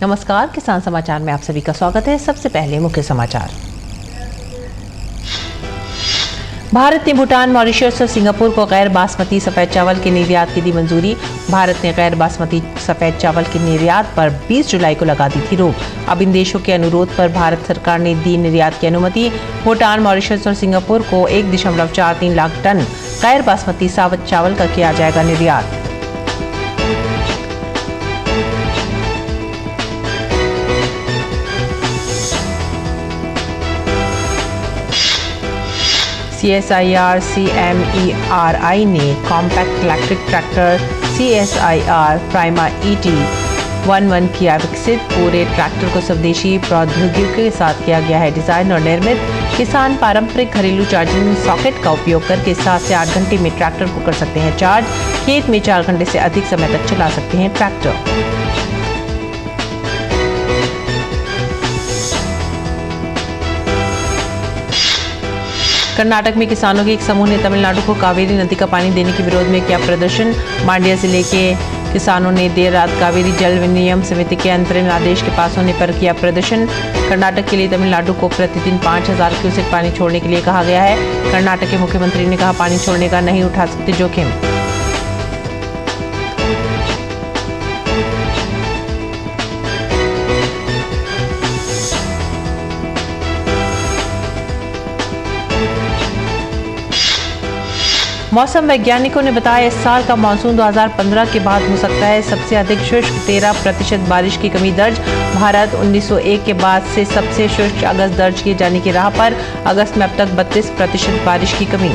नमस्कार, किसान समाचार में आप सभी का स्वागत है। सबसे पहले मुख्य समाचार। भारत ने भूटान, मॉरिशस और सिंगापुर को गैर बासमती सफेद चावल के निर्यात की दी मंजूरी। भारत ने गैर बासमती सफेद चावल के निर्यात पर 20 जुलाई को लगा दी थी रोक। अब इन देशों के अनुरोध पर भारत सरकार ने दी निर्यात की अनुमति। भूटान, मॉरिशस और सिंगापुर को 1.43 लाख टन गैर बासमती साबुत चावल का किया जाएगा निर्यात। CSIR CMERI ने compact electric tractor CSIR prima ET11 किया विकसित। पूरे ट्रैक्टर को स्वदेशी प्रौद्योगिकी के साथ किया गया है डिजाइन और निर्मित। किसान पारंपरिक घरेलू चार्जिंग सॉकेट का उपयोग करके 7 से 8 घंटे में ट्रैक्टर को कर सकते हैं चार्ज। खेत में 4 घंटे से अधिक समय तक चला सकते हैं ट्रैक्टर। कर्नाटक में किसानों के एक समूह ने तमिलनाडु को कावेरी नदी का पानी देने के विरोध में किया प्रदर्शन। मांड्या जिले के किसानों ने देर रात कावेरी जल विनियम समिति के अंतरिम आदेश के पास होने पर किया प्रदर्शन। कर्नाटक के लिए तमिलनाडु को प्रतिदिन 5000 क्यूसेक पानी छोड़ने के लिए कहा गया है। कर्नाटक के मुख्यमंत्री ने कहा, पानी छोड़ने का नहीं उठा सकते जोखिम। मौसम वैज्ञानिकों ने बताया, इस साल का मानसून 2015 के बाद हो सकता है सबसे अधिक शुष्क। 13% बारिश की कमी दर्ज। भारत 1901 के बाद से सबसे शुष्क अगस्त दर्ज किए जाने की राह पर। अगस्त में अब तक 32% बारिश की कमी।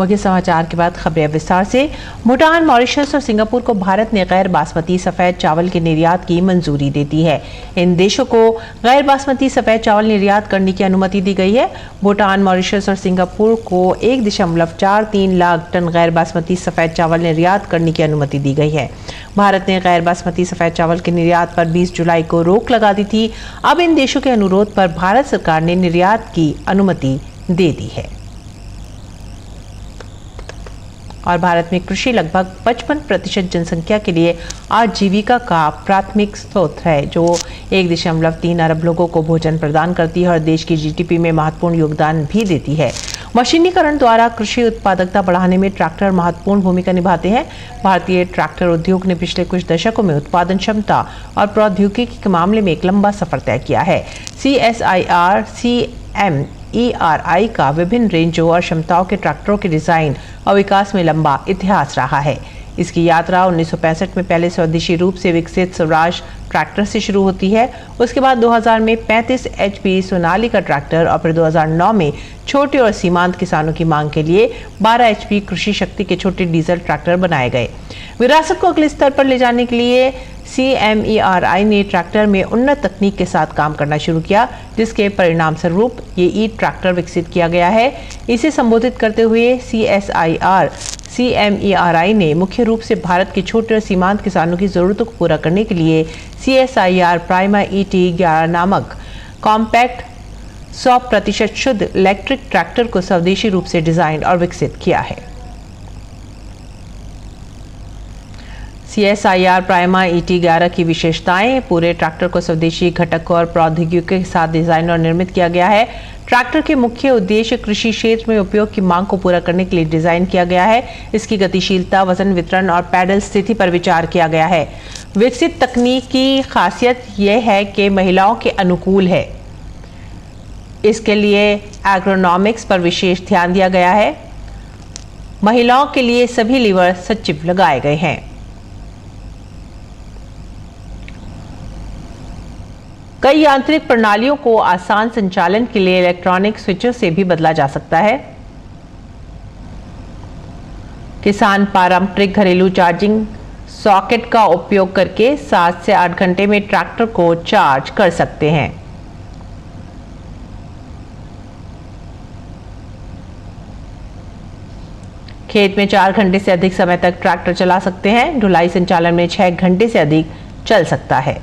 मुख्य समाचार के बाद खबरें विस्तार से। भूटान, मॉरिशस और सिंगापुर को भारत ने गैर बासमती सफेद चावल के निर्यात की मंजूरी दे दी है। इन देशों को गैर बासमती सफेद चावल निर्यात करने की अनुमति दी गई है। भूटान, मॉरिशस और सिंगापुर को 1.43 लाख टन गैर बासमती सफेद चावल निर्यात करने की अनुमति दी गई है। भारत ने गैर बासमती सफेद चावल के निर्यात पर 20 जुलाई को रोक लगा दी थी। अब इन देशों के अनुरोध पर भारत सरकार ने निर्यात की अनुमति दे दी है। और भारत में कृषि लगभग 55% जनसंख्या के लिए आजीविका का प्राथमिक स्रोत है, जो 1.3 अरब लोगों को भोजन प्रदान करती है और देश की GDP में महत्वपूर्ण योगदान भी देती है। मशीनीकरण द्वारा कृषि उत्पादकता बढ़ाने में ट्रैक्टर महत्वपूर्ण भूमिका निभाते हैं। भारतीय ट्रैक्टर उद्योग ने पिछले कुछ दशकों में उत्पादन क्षमता और प्रौद्योगिकी के मामले में एक लंबा सफर तय किया है। CSIR CMERI का विभिन्न रेंजों और क्षमताओं के ट्रैक्टरों के डिजाइन और विकास में लंबा इतिहास रहा है। इसकी यात्रा 1965 में पहले स्वदेशी रूप से विकसित स्वराज ट्रैक्टर से शुरू होती है। उसके बाद 2000 में 35 HP सोनालिका ट्रैक्टर और फिर 2009 में छोटे और सीमांत किसानों की मांग के लिए 12 HP कृषि शक्ति के छोटे डीजल ट्रैक्टर बनाए गए। विरासत को अगले स्तर पर ले जाने के लिए CMERI ने ट्रैक्टर में उन्नत तकनीक के साथ काम करना शुरू किया, जिसके परिणाम स्वरूप ये ट्रैक्टर विकसित किया गया है। इसे संबोधित करते हुए CSIR CMERI ने मुख्य रूप से भारत के छोटे और सीमांत किसानों की जरूरतों को पूरा करने के लिए CSIR प्राइमा ET11 नामक कॉम्पैक्ट 100% शुद्ध इलेक्ट्रिक ट्रैक्टर को स्वदेशी रूप से डिजाइन और विकसित किया है। CSIR प्राइमा ET11 की विशेषताएं। पूरे ट्रैक्टर को स्वदेशी घटकों और प्रौद्योगिकी के साथ डिजाइन और निर्मित किया गया है। ट्रैक्टर के मुख्य उद्देश्य कृषि क्षेत्र में उपयोग की मांग को पूरा करने के लिए डिजाइन किया गया है। इसकी गतिशीलता, वजन वितरण और पैडल स्थिति पर विचार किया गया है। विकसित तकनीक की खासियत यह है कि महिलाओं के अनुकूल है। इसके लिए एग्रोनॉमिक्स पर विशेष ध्यान दिया गया है। महिलाओं के लिए सभी लीवर सचिव लगाए गए हैं। कई यांत्रिक प्रणालियों को आसान संचालन के लिए इलेक्ट्रॉनिक स्विचों से भी बदला जा सकता है। किसान पारंपरिक घरेलू चार्जिंग सॉकेट का उपयोग करके 7 से 8 घंटे में ट्रैक्टर को चार्ज कर सकते हैं। खेत में 4 घंटे से अधिक समय तक ट्रैक्टर चला सकते हैं। ढुलाई संचालन में 6 घंटे से अधिक चल सकता है।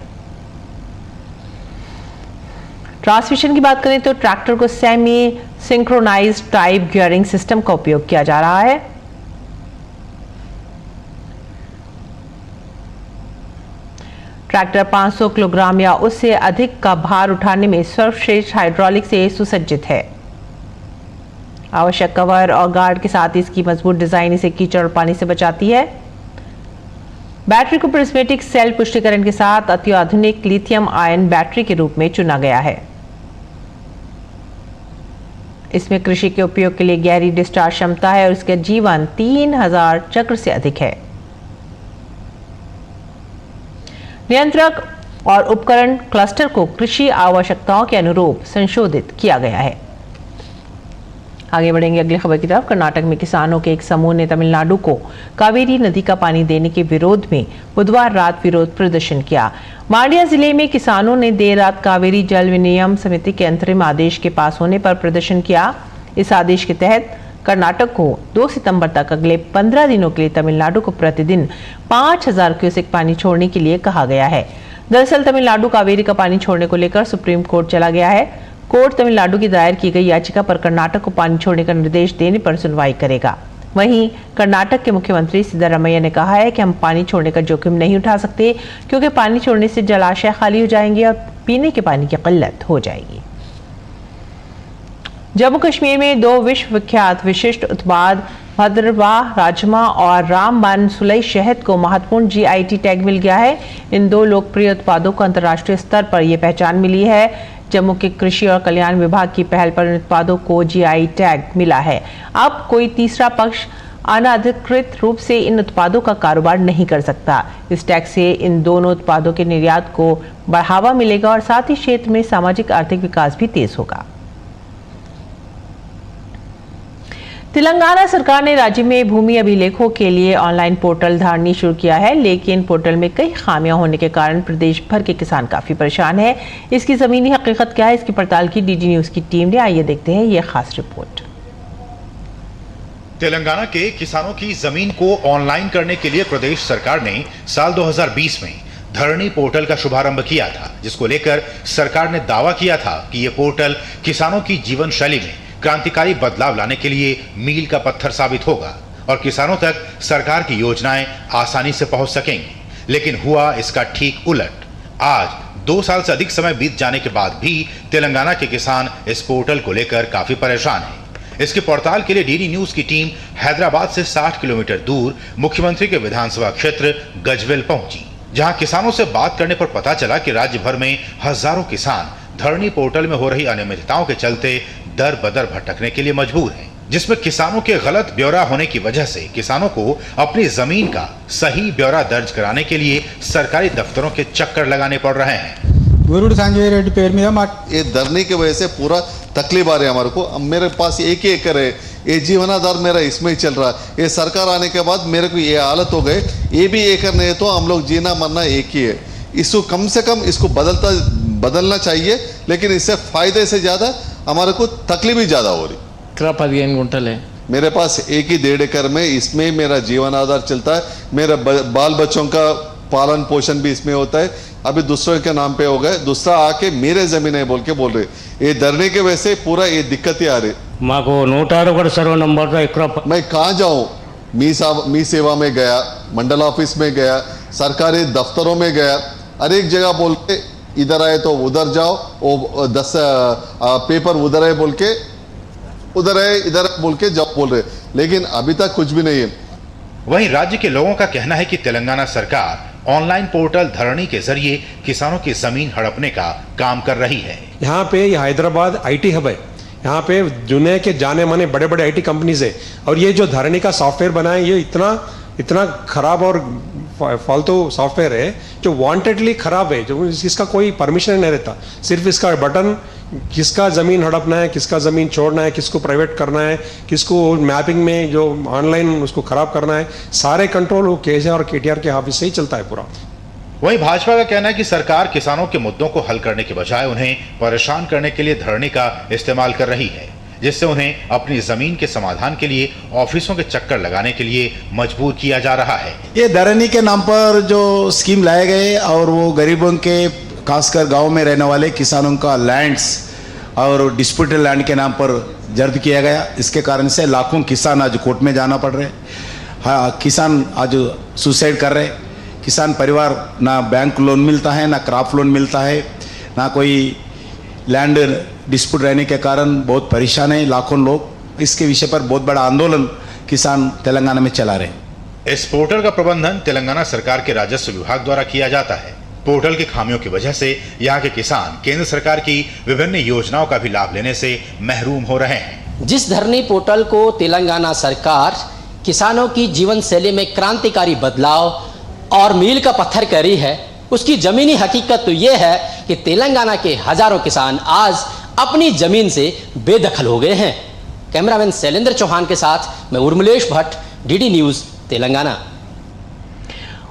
ट्रांसमिशन की बात करें तो ट्रैक्टर को semi synchronised type gearing system का उपयोग किया जा रहा है। ट्रैक्टर 500 किलोग्राम या उससे अधिक का भार उठाने में सर्वश्रेष्ठ हाइड्रोलिक से सुसज्जित है। आवश्यक कवर और गार्ड के साथ इसकी मजबूत डिजाइन इसे कीचड़ और पानी से बचाती है। बैटरी को प्रिज्मेटिक सेल पुष्टिकरण के साथ अत्याधुनिक लिथियम आयन बैटरी के रूप में चुना गया है। इसमें कृषि के उपयोग के लिए गहरी डिस्चार्ज क्षमता है और इसका जीवन 3000 चक्र से अधिक है। नियंत्रक और उपकरण क्लस्टर को कृषि आवश्यकताओं के अनुरूप संशोधित किया गया है। आगे बढ़ेंगे अगली खबर की तरफ। कर्नाटक में किसानों के एक समूह ने तमिलनाडु को कावेरी नदी का पानी देने के विरोध में बुधवार रात विरोध प्रदर्शन किया। मांड्या जिले में किसानों ने देर रात कावेरी जल विनियम समिति के अंतरिम आदेश के पास होने पर प्रदर्शन किया। इस आदेश के तहत कर्नाटक को 2 सितंबर तक अगले 15 दिनों के लिए तमिलनाडु को प्रतिदिन 5000 क्यूसेक पानी छोड़ने के लिए कहा गया है। दरअसल तमिलनाडु कावेरी का पानी छोड़ने को लेकर सुप्रीम कोर्ट चला गया है। कोर्ट तमिलनाडु की दायर की गई याचिका पर कर्नाटक को पानी छोड़ने का निर्देश देने पर सुनवाई करेगा। वहीं कर्नाटक के मुख्यमंत्री सिद्धारमैया ने कहा है कि हम पानी छोड़ने का जोखिम नहीं उठा सकते क्योंकि पानी छोड़ने से जलाशय खाली हो जाएंगे और पीने के पानी की किल्लत हो जाएगी। जम्मू कश्मीर में 2 विश्व विख्यात विशिष्ट उत्पाद भद्रवाह राजमा और रामबन सुलई शहद को महत्वपूर्ण GI टैग मिल गया है। इन 2 लोकप्रिय उत्पादों को अंतर्राष्ट्रीय स्तर पर यह पहचान मिली है। जम्मू के कृषि और कल्याण विभाग की पहल पर इन उत्पादों को GI टैग मिला है। अब कोई तीसरा पक्ष अनाधिकृत रूप से इन उत्पादों का कारोबार नहीं कर सकता। इस टैग से इन दोनों उत्पादों के निर्यात को बढ़ावा मिलेगा और साथ ही क्षेत्र में सामाजिक आर्थिक विकास भी तेज होगा। तेलंगाना सरकार ने राज्य में भूमि अभिलेखों के लिए ऑनलाइन पोर्टल धरनी शुरू किया है, लेकिन पोर्टल में कई खामियां होने के कारण प्रदेश भर के किसान काफी परेशान हैं। इसकी जमीनी हकीकत क्या है, इसकी पड़ताल की DD न्यूज की टीम ने। आइए देखते हैं ये खास रिपोर्ट। तेलंगाना के किसानों की जमीन को ऑनलाइन करने के लिए प्रदेश सरकार ने साल 2020 में धरनी पोर्टल का शुभारंभ किया था, जिसको लेकर सरकार ने दावा किया था कि यह पोर्टल किसानों की जीवन शैली में क्रांतिकारी बदलाव लाने के लिए मील का पत्थर साबित होगा और किसानों तक सरकार की योजनाएं आसानी से पहुंच सकेंगी। लेकिन हुआ इसका ठीक उलट। आज 2 साल से अधिक समय बीत जाने के बाद भी तेलंगाना के किसान इस पोर्टल को लेकर काफी परेशान हैं। इसकी पड़ताल के लिए DD न्यूज की टीम हैदराबाद से 60 किलोमीटर दूर मुख्यमंत्री के विधानसभा क्षेत्र गजवेल पहुंची, जहां किसानों से बात करने पर पता चला कि राज्य भर में हजारों किसान धरनी पोर्टल में हो रही अनियमितताओं के चलते दर बदर भटकने के लिए मजबूर हैं, जिसमें किसानों के गलत ब्यौरा होने की वजह से किसानों को अपनी जमीन का सही ब्यौरा दर्ज कराने के लिए सरकारी दफ्तरों के चक्कर लगाने पड़ रहे हैं। ये धरनी की वजह से पूरा तकलीफ आ रही है हमारे को। अब मेरे पास 1 ही एकड़ है, ये जीवनाधार मेरा इसमें ही चल रहा है। ये सरकार आने के बाद मेरे को ये हालत हो गए, ये भी एकड़ नहीं है तो हम लोग जीना मरना एक ही है। इसको कम से कम इसको बदलना चाहिए, लेकिन इससे फायदे से ज्यादा हमारे को तकलीफ ही ज्यादा हो रही। 15 गुंटल है मेरे पास 1 ही 1.5 एकड़ में, इसमें मेरा जीवन आधार चलता है। मेरे बाल बच्चों का पालन पोषण भी इसमें होता है। अभी दूसरों के नाम पे हो गए, दूसरा आके मेरे जमीन है बोल के बोल रहे। ये धरने के वजह से पूरा ये दिक्कत ही आ रही। माको 106 सर्व नंबर मैं कहाँ जाऊँ? मी सेवा में गया, मंडल ऑफिस में गया, सरकारी दफ्तरों में गया, हर एक जगह बोल के इधर आए तो उधर जाओ, वो 10 पेपर उधर है बोल के उधर है, इधर बोल के जाओ बोल रहे, लेकिन अभी तक कुछ भी नहीं है। वहीं राज्य के लोगों का कहना है कि तेलंगाना सरकार ऑनलाइन पोर्टल धरनी के जरिए किसानों की जमीन हड़पने का काम कर रही है। यहाँ पे हैदराबाद IT हब है, यहाँ पे दुनिया के जाने माने बड़े बड़े IT कंपनीज है, और ये जो धरनी का सॉफ्टवेयर बना है ये इतना खराब और फालतू सॉफ्टवेयर है जो वांटेडली खराब है, जो इसका कोई परमिशन नहीं रहता। सिर्फ इसका बटन, किसका ज़मीन हड़पना है, किसका ज़मीन छोड़ना है, किसको प्राइवेट करना है, किसको मैपिंग में जो ऑनलाइन उसको खराब करना है, सारे कंट्रोल वो KCR और KTR के ऑफिस से ही चलता है पूरा। वहीं भाजपा का कहना है कि सरकार किसानों के मुद्दों को हल करने के बजाय उन्हें परेशान करने के लिए धरनी का इस्तेमाल कर रही है, जिससे उन्हें अपनी जमीन के समाधान के लिए ऑफिसों के चक्कर लगाने के लिए मजबूर किया जा रहा है। ये धरनी के नाम पर जो स्कीम लाए गए और वो गरीबों के खासकर गांव में रहने वाले किसानों का लैंड्स और डिस्प्यूटेड लैंड के नाम पर जब्त किया गया। इसके कारण से लाखों किसान आज कोर्ट में जाना पड़ रहे। हाँ, किसान आज सुसाइड कर रहे। किसान परिवार ना बैंक लोन मिलता है, ना क्रॉप लोन मिलता है, ना कोई लैंड डिस्प्यूट रहने के कारण बहुत परेशान है लाखों लोग। इसके विषय पर बहुत बड़ा आंदोलन किसान तेलंगाना में चला रहे। इस पोर्टल का प्रबंधन तेलंगाना सरकार के राजस्व विभाग द्वारा किया जाता है। पोर्टल की खामियों की वजह से यहाँ के किसान केंद्र सरकार की विभिन्न योजनाओं का भी लाभ लेने से महरूम हो रहे हैं। जिस धरनी पोर्टल को तेलंगाना सरकार किसानों की जीवन शैली में क्रांतिकारी बदलाव और मील का पत्थर कर रही है, उसकी जमीनी हकीकत तो ये है कि तेलंगाना के हजारों किसान आज अपनी जमीन से बेदखल हो गए हैं। कैमरामैन शैलेंद्र चौहान के साथ मैं उर्मिलेश भट्ट, डीडी न्यूज, तेलंगाना।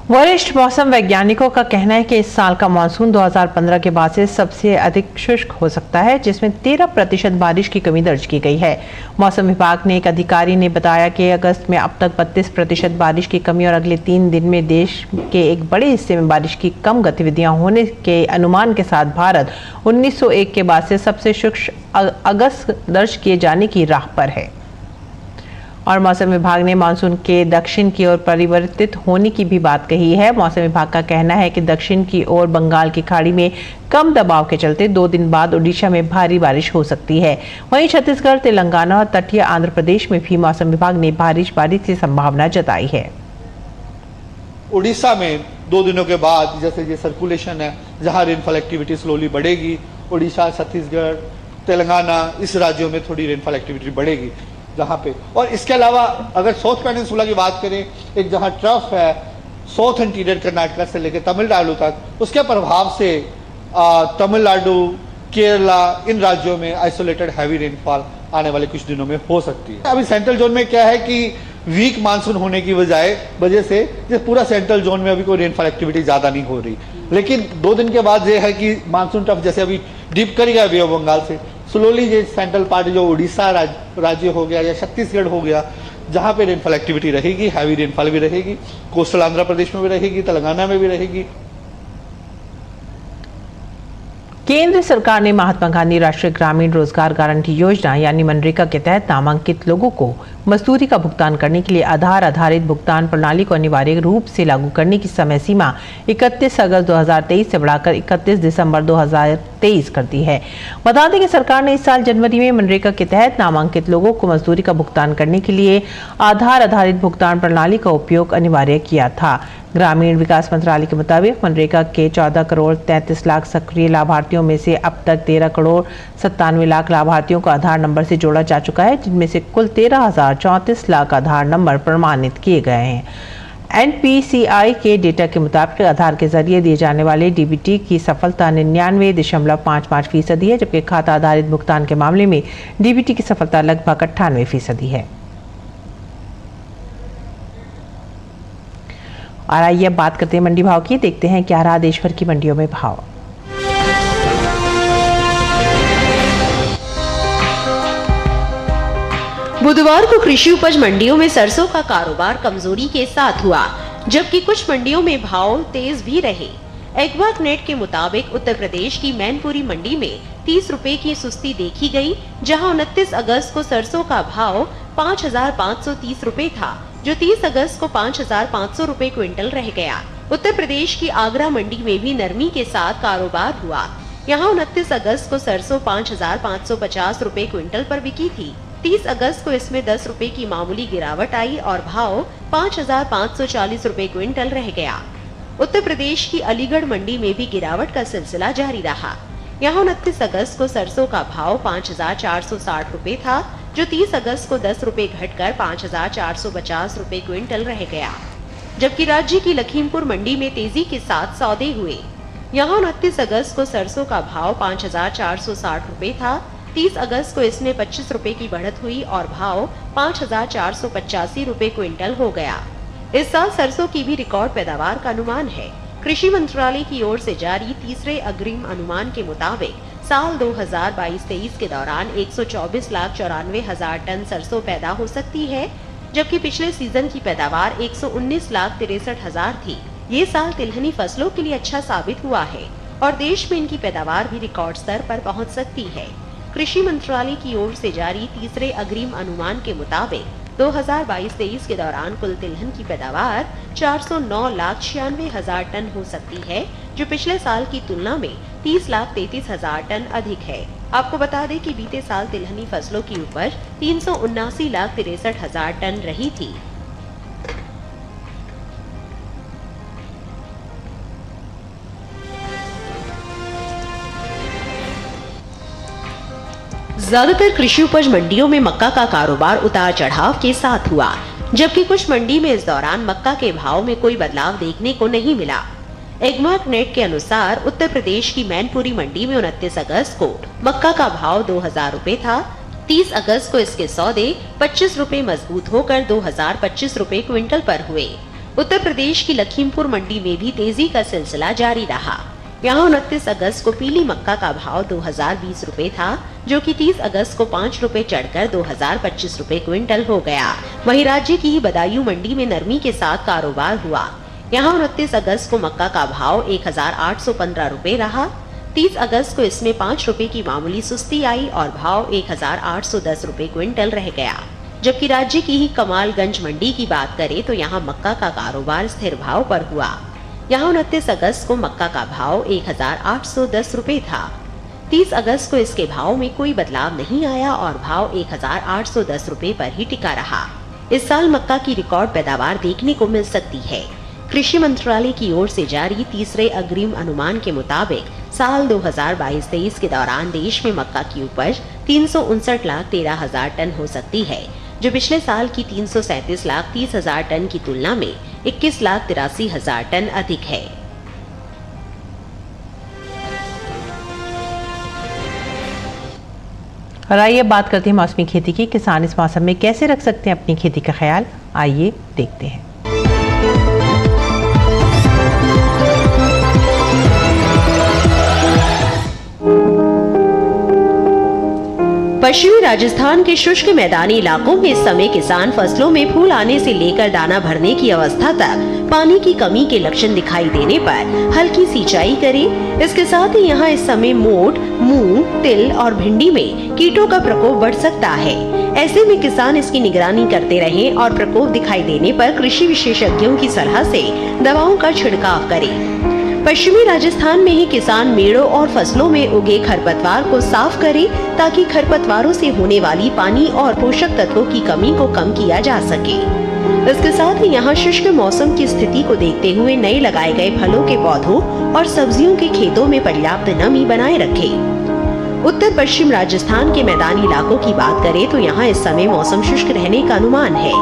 वरिष्ठ मौसम वैज्ञानिकों का कहना है कि इस साल का मानसून 2015 के बाद से सबसे अधिक शुष्क हो सकता है, जिसमें 13% बारिश की कमी दर्ज की गई है। मौसम विभाग ने एक अधिकारी ने बताया कि अगस्त में अब तक 32% बारिश की कमी और अगले 3 दिन में देश के एक बड़े हिस्से में बारिश की कम गतिविधियां होने के अनुमान के साथ भारत 1901 के बाद से सबसे शुष्क अगस्त दर्ज किए जाने की राह पर है। और मौसम विभाग ने मानसून के दक्षिण की ओर परिवर्तित होने की भी बात कही है। मौसम विभाग का कहना है कि दक्षिण की ओर बंगाल की खाड़ी में कम दबाव के चलते 2 दिन बाद ओडिशा में भारी बारिश हो सकती है। वहीं छत्तीसगढ़, तेलंगाना और तटीय आंध्र प्रदेश में भी मौसम विभाग ने बारिश की संभावना जताई है। उड़ीसा में 2 दिनों के बाद जैसे ये सर्कुलेशन है, जहाँ रेनफॉल एक्टिविटी स्लोली बढ़ेगी, उड़ीसा, छत्तीसगढ़, तेलंगाना, इस राज्यों में थोड़ी रेनफॉल एक्टिविटी बढ़ेगी जहाँ पे। और इसके अलावा अगर साउथ पेनिनसुला की बात करें, एक जहाँ ट्रफ है साउथ इंटीरियर कर्नाटका से लेकर तमिलनाडु तक, उसके प्रभाव से तमिलनाडु, केरला, इन राज्यों में आइसोलेटेड हैवी रेनफॉल आने वाले कुछ दिनों में हो सकती है। अभी सेंट्रल जोन में क्या है कि वीक मानसून होने की वजह से ये पूरा सेंट्रल जोन में अभी कोई रेनफॉल एक्टिविटी ज़्यादा नहीं हो रही, लेकिन 2 दिन के बाद ये है कि मानसून ट्रफ जैसे अभी डिप करेगा बे ऑफ बंगाल से, स्लोली ये सेंट्रल पार्ट जो उड़ीसा राज्य हो गया या छत्तीसगढ़ हो गया, जहाँ पे रेनफॉल एक्टिविटी रहेगी, हैवी रेनफॉल भी रहेगी, कोस्टल आंध्र प्रदेश में भी रहेगी, तेलंगाना में भी रहेगी। केंद्र सरकार ने महात्मा गांधी राष्ट्रीय ग्रामीण रोजगार गारंटी योजना यानी मनरेगा के तहत नामांकित लोगों को मजदूरी का भुगतान करने के लिए आधार आधारित भुगतान प्रणाली को अनिवार्य रूप से लागू करने की समय सीमा 31 अगस्त 2023 से बढ़ाकर 31 दिसंबर 2023 कर दी है। बता दें कि सरकार ने इस साल जनवरी में मनरेगा के तहत नामांकित लोगों को मजदूरी का भुगतान करने के लिए आधार आधारित भुगतान प्रणाली का उपयोग अनिवार्य किया था। ग्रामीण विकास मंत्रालय के मुताबिक मनरेगा के 14 करोड़ 33 लाख सक्रिय लाभार्थियों में से अब तक 13 करोड़ 97 लाख लाभार्थियों को आधार नंबर से जोड़ा जा चुका है, जिनमें से कुल 13,034 लाख आधार नंबर प्रमाणित किए गए हैं। NPCI के डेटा के मुताबिक आधार के जरिए दिए जाने वाले DBT की सफलता 99.55% है, जबकि खाता आधारित भुगतान के मामले में DBT की सफलता लगभग 98% है। और आइए अब बात करते हैं मंडी भाव की। देखते हैं क्या रहा देश भर की मंडियों में भाव। बुधवार को कृषि उपज मंडियों में सरसों का कारोबार कमजोरी के साथ हुआ, जबकि कुछ मंडियों में भाव तेज भी रहे। एग्वाक नेट के मुताबिक उत्तर प्रदेश की मैनपुरी मंडी में 30 रुपए की सुस्ती देखी गई, जहां 29 अगस्त को सरसों का भाव 5,530 रुपए था, जो 30 अगस्त को 5,500 रुपए क्विंटल रह गया। उत्तर प्रदेश की आगरा मंडी में भी नरमी के साथ कारोबार हुआ। यहाँ 29 अगस्त को सरसों 5,550 रुपए क्विंटल पर बिकी थी। 30 अगस्त को इसमें 10 रुपए की मामूली गिरावट आई और भाव 5,540 रुपए क्विंटल रह गया। उत्तर प्रदेश की अलीगढ़ मंडी में भी गिरावट का सिलसिला जारी रहा। यहाँ 29 अगस्त को सरसों का भाव 5,460 रुपए था, जो 30 अगस्त को 10 रुपए घटकर 5,450 रुपए क्विंटल रह गया। जबकि राज्य की लखीमपुर मंडी में तेजी के साथ सौदे हुए। यहाँ 29 अगस्त को सरसों का भाव 5,460 रुपए था, 30 अगस्त को इसमें 25 रुपए की बढ़त हुई और भाव 5,485 रुपए क्विंटल हो गया। इस साल सरसों की भी रिकॉर्ड पैदावार का अनुमान है। कृषि मंत्रालय की ओर से जारी तीसरे अग्रिम अनुमान के मुताबिक साल 2022-23 के दौरान 124,94,000 टन सरसों पैदा हो सकती है, जबकि पिछले सीजन की पैदावार 119,63,000 थी। ये साल तिलहनी फसलों के लिए अच्छा साबित हुआ है। और देश में इनकी पैदावार भी रिकॉर्ड स्तर पर पहुंच सकती है। कृषि मंत्रालय की ओर से जारी तीसरे अग्रिम अनुमान के मुताबिक 2022-23 के दौरान कुल तिलहन की पैदावार 409,96,000 टन हो सकती है, जो पिछले साल की तुलना में 30,33,000 टन अधिक है। आपको बता दें कि बीते साल तिलहनी फसलों की उपज 379,63,000 टन रही थी। ज्यादातर कृषि उपज मंडियों में मक्का का कारोबार उतार चढ़ाव के साथ हुआ, जबकि कुछ मंडी में इस दौरान मक्का के भाव में कोई बदलाव देखने को नहीं मिला। एग्मॉर्क नेट के अनुसार उत्तर प्रदेश की मैनपुरी मंडी में 29 अगस्त को मक्का का भाव 2,000 रुपए था। 30 अगस्त को इसके सौदे 25 रुपए मजबूत होकर 2,025 रुपए क्विंटल पर हुए। उत्तर प्रदेश की लखीमपुर मंडी में भी तेजी का सिलसिला जारी रहा। यहाँ 29 अगस्त को पीली मक्का का भाव 2,020 रुपए था, जो कि 30 अगस्त को 5 रुपए चढ़कर 2,025 रुपए क्विंटल हो गया। वहीं राज्य की ही बदायूं मंडी में नरमी के साथ कारोबार हुआ। यहाँ 29 अगस्त को मक्का का भाव 1,815 रुपए रहा। 30 अगस्त को इसमें 5 रुपए की मामूली सुस्ती आई और भाव 1,810 रुपए क्विंटल रह गया। जबकि राज्य की ही कमालगंज मंडी की बात करें तो यहाँ मक्का का कारोबार स्थिर भाव पर हुआ। यहाँ 29 अगस्त को मक्का का भाव 1,810 रुपए था। 30 अगस्त को इसके भाव में कोई बदलाव नहीं आया और भाव 1,810 रुपए पर ही टिका रहा। इस साल मक्का की रिकॉर्ड पैदावार देखने को मिल सकती है। कृषि मंत्रालय की ओर से जारी तीसरे अग्रिम अनुमान के मुताबिक साल 2022-23 के दौरान देश में मक्का की उपज 359,13,000 टन हो सकती है, जो पिछले साल की 337,30,000 टन की तुलना में 21,83,000 टन अधिक है। और आइए बात करते हैं मौसमी खेती की। किसान इस मौसम में कैसे रख सकते हैं अपनी खेती का ख्याल, आइए देखते हैं। पश्चिमी राजस्थान के शुष्क मैदानी इलाकों में इस समय किसान फसलों में फूल आने से लेकर दाना भरने की अवस्था तक पानी की कमी के लक्षण दिखाई देने पर हल्की सिंचाई करें। इसके साथ ही यहाँ इस समय मोठ, मूंग, तिल और भिंडी में कीटों का प्रकोप बढ़ सकता है। ऐसे में किसान इसकी निगरानी करते रहें और प्रकोप दिखाई देने पर कृषि विशेषज्ञों की सलाह से दवाओं का छिड़काव करें। पश्चिमी राजस्थान में ही किसान मेड़ों और फसलों में उगे खरपतवार को साफ करें ताकि खरपतवारों से होने वाली पानी और पोषक तत्वों की कमी को कम किया जा सके। इसके साथ ही यहाँ शुष्क मौसम की स्थिति को देखते हुए नए लगाए गए फलों के पौधों और सब्जियों के खेतों में पर्याप्त नमी बनाए रखें। उत्तर पश्चिम राजस्थान के मैदानी इलाकों की बात करें तो यहाँ इस समय मौसम शुष्क रहने का अनुमान है।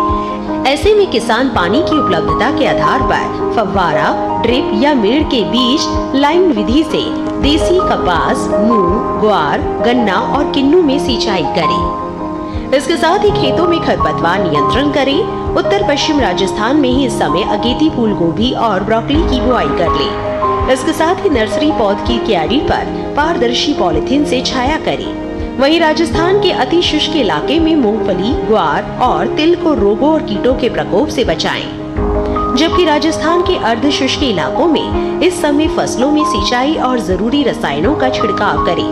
ऐसे में किसान पानी की उपलब्धता के आधार पर फव्वारा, ड्रिप या मेड़ के बीच लाइन विधि से देसी कपास, मूंग, ग्वार, गन्ना और किन्नू में सिंचाई करें। इसके साथ ही खेतों में खरपतवार नियंत्रण करें। उत्तर पश्चिम राजस्थान में ही इस समय अगेती फूल गोभी और ब्रोकली की बुआई कर लें। इसके साथ ही नर्सरी पौध की क्यारी पर पारदर्शी पॉलिथीन से छाया करें। वहीं राजस्थान के अति शुष्क इलाके में मूंगफली, ग्वार और तिल को रोगों और कीटों के प्रकोप से बचाएं। जबकि राजस्थान के अर्ध शुष्क इलाकों में इस समय फसलों में सिंचाई और जरूरी रसायनों का छिड़काव करें।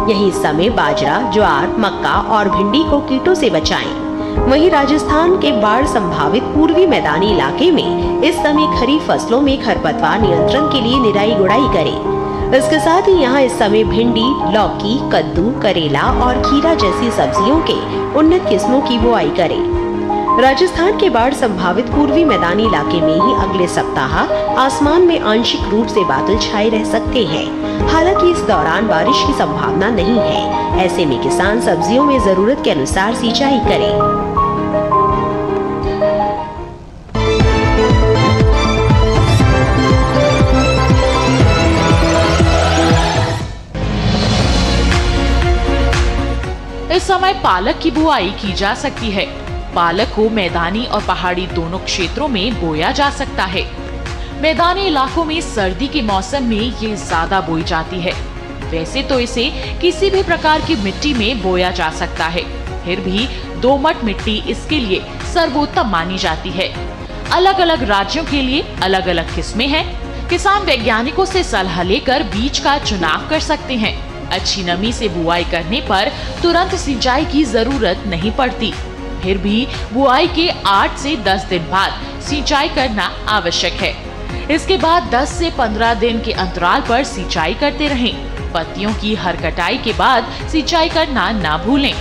यही समय बाजरा, ज्वार, मक्का और भिंडी को कीटों से बचाएं। वहीं राजस्थान के बाढ़ संभावित पूर्वी मैदानी इलाके में इस समय खरीफ फसलों में खरपतवार नियंत्रण के लिए निराई गुड़ाई करें। इसके साथ ही यहाँ इस समय भिंडी, लौकी, कद्दू, करेला और खीरा जैसी सब्जियों के उन्नत किस्मों की बुआई करें। राजस्थान के बाढ़ संभावित पूर्वी मैदानी इलाके में ही अगले सप्ताह आसमान में आंशिक रूप से बादल छाए रह सकते हैं। हालांकि इस दौरान बारिश की संभावना नहीं है। ऐसे में किसान सब्जियों में जरूरत के अनुसार सिंचाई करें। इस समय पालक की बुआई की जा सकती है। पालक को मैदानी और पहाड़ी दोनों क्षेत्रों में बोया जा सकता है। मैदानी इलाकों में सर्दी के मौसम में ये ज्यादा बोई जाती है। वैसे तो इसे किसी भी प्रकार की मिट्टी में बोया जा सकता है, फिर भी दोमट मिट्टी इसके लिए सर्वोत्तम मानी जाती है। अलग अलग राज्यों के लिए अलग अलग किस्में हैं। किसान वैज्ञानिकों से सलाह लेकर बीज का चुनाव कर सकते हैं। अच्छी नमी से बुआई करने पर तुरंत सिंचाई की जरूरत नहीं पड़ती। फिर भी बुआई के 8 से 10 दिन बाद सिंचाई करना आवश्यक है। इसके बाद 10 से 15 दिन के अंतराल पर सिंचाई करते रहें। पत्तियों की हर कटाई के बाद सिंचाई करना ना भूलें।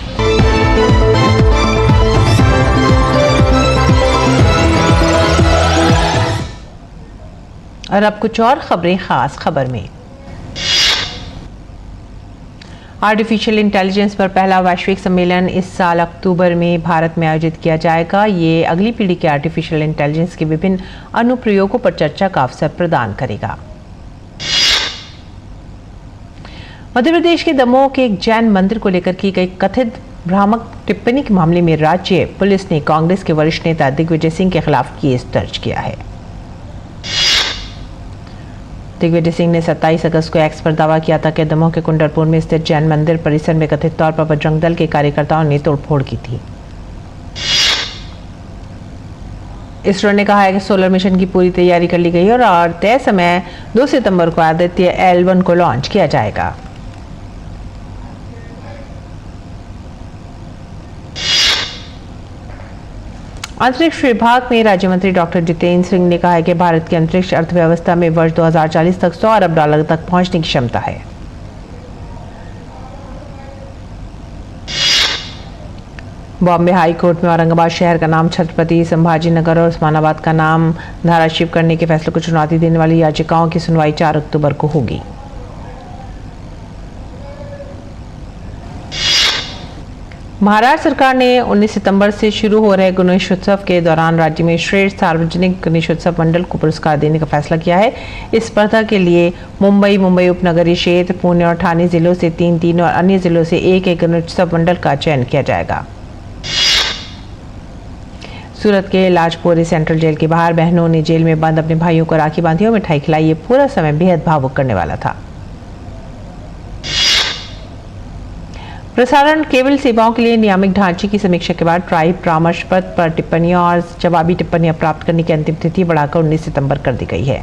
और अब कुछ और खबरें खास खबर में। आर्टिफिशियल इंटेलिजेंस पर पहला वैश्विक सम्मेलन इस साल अक्टूबर में भारत में आयोजित किया जाएगा। ये अगली पीढ़ी के आर्टिफिशियल इंटेलिजेंस के विभिन्न अनुप्रयोगों पर चर्चा का अवसर प्रदान करेगा। मध्य प्रदेश के दमोह के एक जैन मंदिर को लेकर की गई कथित भ्रामक टिप्पणी के मामले में राज्य पुलिस ने कांग्रेस के वरिष्ठ नेता दिग्विजय सिंह के खिलाफ केस दर्ज किया है। दिग्विजय सिंह ने 27 अगस्त को एक्स पर दावा किया था कि दमोह के कुंडरपुर में स्थित जैन मंदिर परिसर में कथित तौर पर बजरंग दल के कार्यकर्ताओं ने तोड़फोड़ की थी। इसरो ने कहा है कि सोलर मिशन की पूरी तैयारी कर ली गई है और तय समय 2 सितंबर को आदित्य L1 को लॉन्च किया जाएगा। अंतरिक्ष विभाग में राज्य मंत्री डॉक्टर जितेंद्र सिंह ने कहा है कि भारत की अंतरिक्ष अर्थव्यवस्था में वर्ष 2040 तक 100 अरब डॉलर तक पहुंचने की क्षमता है। बॉम्बे हाई कोर्ट में औरंगाबाद शहर का नाम छत्रपति संभाजी नगर और उस्मानाबाद का नाम धाराशिव करने के फैसले को चुनौती देने वाली याचिकाओं की सुनवाई 4 अक्टूबर को होगी। महाराष्ट्र सरकार ने 19 सितंबर से शुरू हो रहे गणेशोत्सव के दौरान राज्य में श्रेष्ठ सार्वजनिक गणेशोत्सव मंडल को पुरस्कार देने का फैसला किया है। इस स्पर्धा के लिए मुंबई उपनगरीय क्षेत्र, पुणे और ठाणे जिलों से 3 और अन्य जिलों से एक गणेशोत्सव मंडल का चयन किया जाएगा। सूरत के लाजपोरी सेंट्रल जेल के बाहर बहनों ने जेल में बंद अपने भाइयों को राखी बांधी और मिठाई खिलाई। ये पूरा समय बेहद भावुक करने वाला था। प्रसारण केबल सेवाओं के लिए नियामक ढांचे की समीक्षा के बाद ट्राइब परामर्श पत्र पर टिप्पणियां और जवाबी टिप्पणियां प्राप्त करने की अंतिम तिथि बढ़ाकर 19 सितंबर कर दी गई है।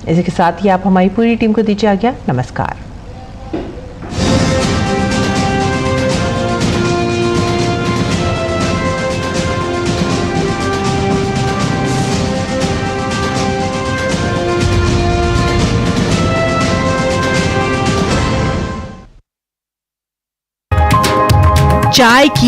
इसी के साथ ही आप हमारी पूरी टीम को दीजिए आज्ञा। नमस्कार। चाय की